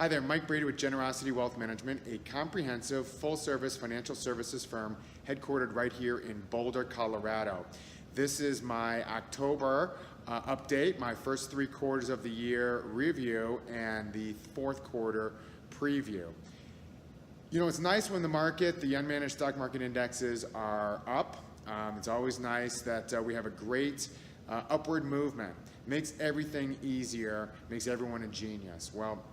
Hi there, Mike Brady with Generosity Wealth Management, a comprehensive, full-service financial services firm headquartered right here in Boulder, Colorado. This is my October update, my first 3 quarters of the year review, and the 4th quarter preview. You know, it's nice when the market, the unmanaged stock market indexes are up. It's always nice that we have a great upward movement. Makes everything easier, makes everyone a genius. Well,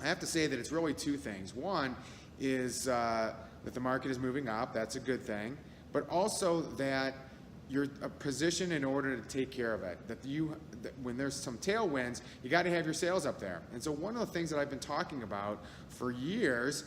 I have to say that it's really 2 things. One is that the market is moving up, that's a good thing, but also that you're positioned in order to take care of it. That when there's some tailwinds, you got to have your sales up there. And so one of the things that I've been talking about for years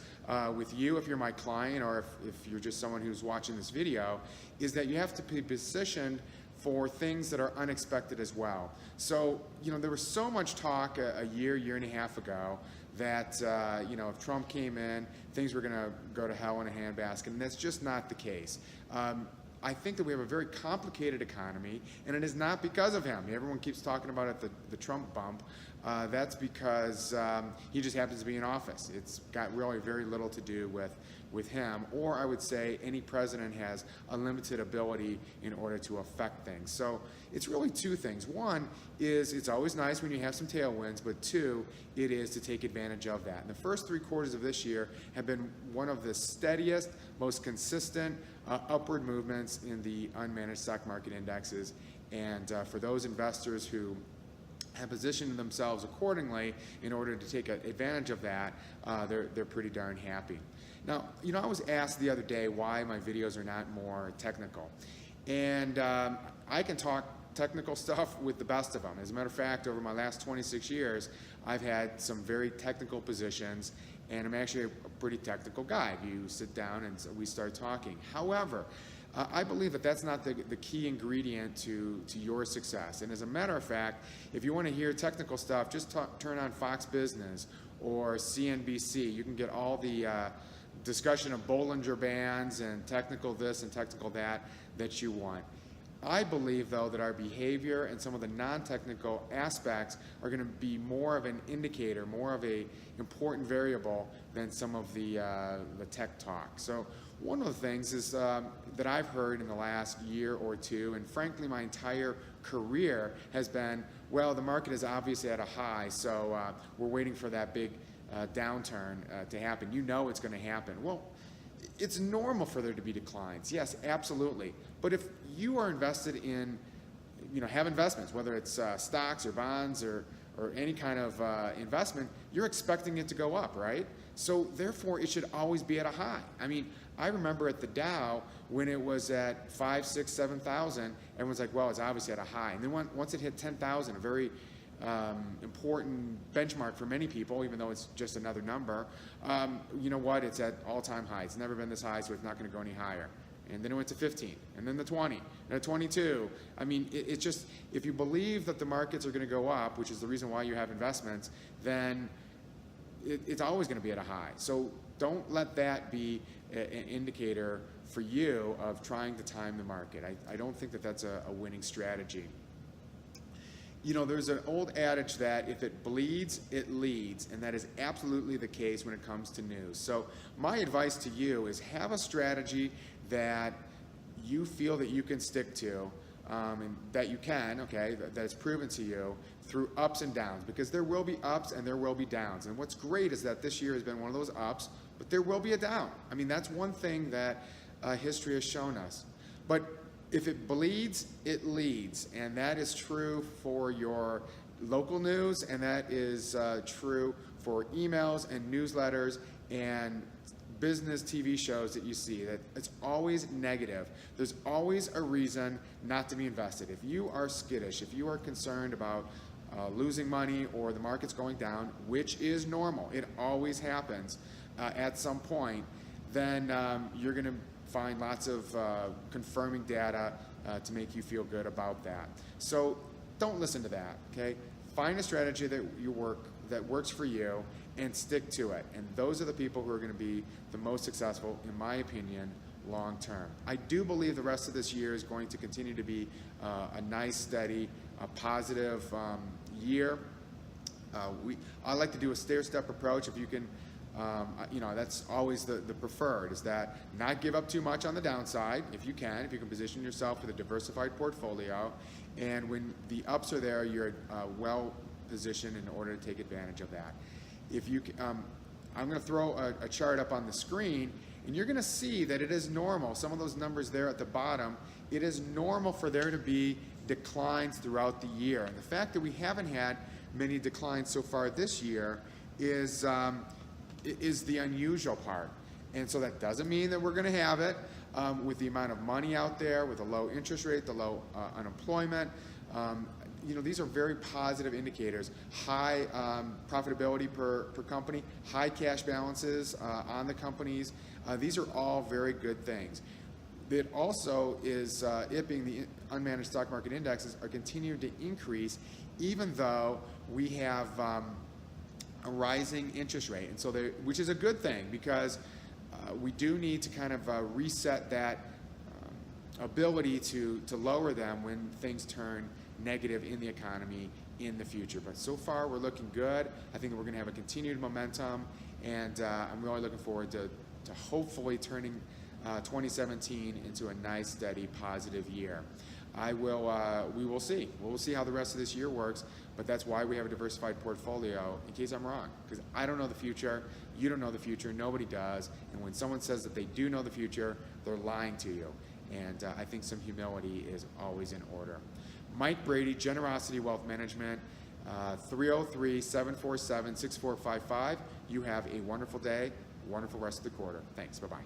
with you, if you're my client, or if you're just someone who's watching this video, is that you have to be positioned for things that are unexpected as well. So, you know, there was so much talk a year and a half ago that, you know, if Trump came in, things were going to go to hell in a handbasket, and that's just not the case. I think that we have a very complicated economy, and it is not because of him. Everyone keeps talking about it, the Trump bump. That's because he just happens to be in office. It's got really very little to do with him, or I would say any president has unlimited ability in order to affect things. So it's really 2 things. One is it's always nice when you have some tailwinds, but 2, it is to take advantage of that. And the first 3 quarters of this year have been one of the steadiest, most consistent upward movements in the unmanaged stock market indexes. And for those investors who have positioned themselves accordingly in order to take advantage of that, they're pretty darn happy. Now, you know, I was asked the other day why my videos are not more technical. And I can talk technical stuff with the best of them. As a matter of fact, over my last 26 years, I've had some very technical positions, and I'm actually a pretty technical guy. You sit down and we start talking. However, I believe that that's not the key ingredient to your success. And as a matter of fact, if you want to hear technical stuff, just turn on Fox Business or CNBC. You can get all the discussion of Bollinger Bands and technical this and technical that you want. I believe, though, that our behavior and some of the non-technical aspects are going to be more of an indicator, more of a important variable than some of the tech talk. So one of the things is that I've heard in the last year or 2, and frankly my entire career, has been, well, the market is obviously at a high, so we're waiting for that big downturn to happen. You know it's going to happen. Well, it's normal for there to be declines. Yes, absolutely. But if you are invested in, you know, have investments, whether it's stocks or bonds or any kind of investment, you're expecting it to go up, right? So therefore, it should always be at a high. I mean, I remember at the Dow when it was at 5, 6, 7,000, everyone's like, well, it's obviously at a high. And then once it hit 10,000, a very important benchmark for many people, even though it's just another number, you know what, it's at all-time highs. It's never been this high, so it's not going to go any higher. And then it went to 15, and then the 20, and the 22. I mean, it's just, if you believe that the markets are going to go up, which is the reason why you have investments, then it's always going to be at a high. So don't let that be an indicator for you of trying to time the market. I don't think that that's a winning strategy. You know, there's an old adage that if it bleeds, it leads, and that is absolutely the case when it comes to news. So my advice to you is have a strategy that you feel that you can stick to, and that you can, okay, that is proven to you through ups and downs, because there will be ups and there will be downs. And what's great is that this year has been one of those ups, but there will be a down. I mean, that's one thing that history has shown us. But if it bleeds, it leads, and that is true for your local news, and that is true for emails and newsletters and business TV shows that you see. That it's always negative. There's always a reason not to be invested. If you are skittish, if you are concerned about losing money or the market's going down, which is normal, it always happens at some point, then you're going to find lots of confirming data to make you feel good about that. So don't listen to that, okay? Find a strategy that works for you and stick to it. And those are the people who are going to be the most successful, in my opinion, long term. I do believe the rest of this year is going to continue to be a nice, steady, positive year. I like to do a stair-step approach. If you can, that's always the preferred, is that not give up too much on the downside if you can position yourself with a diversified portfolio, and when the ups are there, you're well positioned in order to take advantage of that. If you, I'm going to throw a chart up on the screen, and you're going to see that it is normal. Some of those numbers there at the bottom, it is normal for there to be declines throughout the year. And the fact that we haven't had many declines so far this year is the unusual part. And so that doesn't mean that we're going to have it with the amount of money out there, with the low interest rate, the low unemployment. These are very positive indicators. High profitability per company, high cash balances on the companies. These are all very good things. It also is, it being the unmanaged stock market indexes are continuing to increase, even though we have a rising interest rate. And so, which is a good thing, because we do need to kind of reset that ability to lower them when things turn negative in the economy in the future. But so far, we're looking good. I think that we're going to have a continued momentum, and I'm really looking forward to hopefully turning 2017 into a nice, steady, positive year. We will see. We'll see how the rest of this year works, but that's why we have a diversified portfolio, in case I'm wrong, because I don't know the future, you don't know the future, nobody does, and when someone says that they do know the future, they're lying to you, and I think some humility is always in order. Mike Brady, Generosity Wealth Management, 303-747-6455. You have a wonderful day, wonderful rest of the quarter. Thanks. Bye-bye.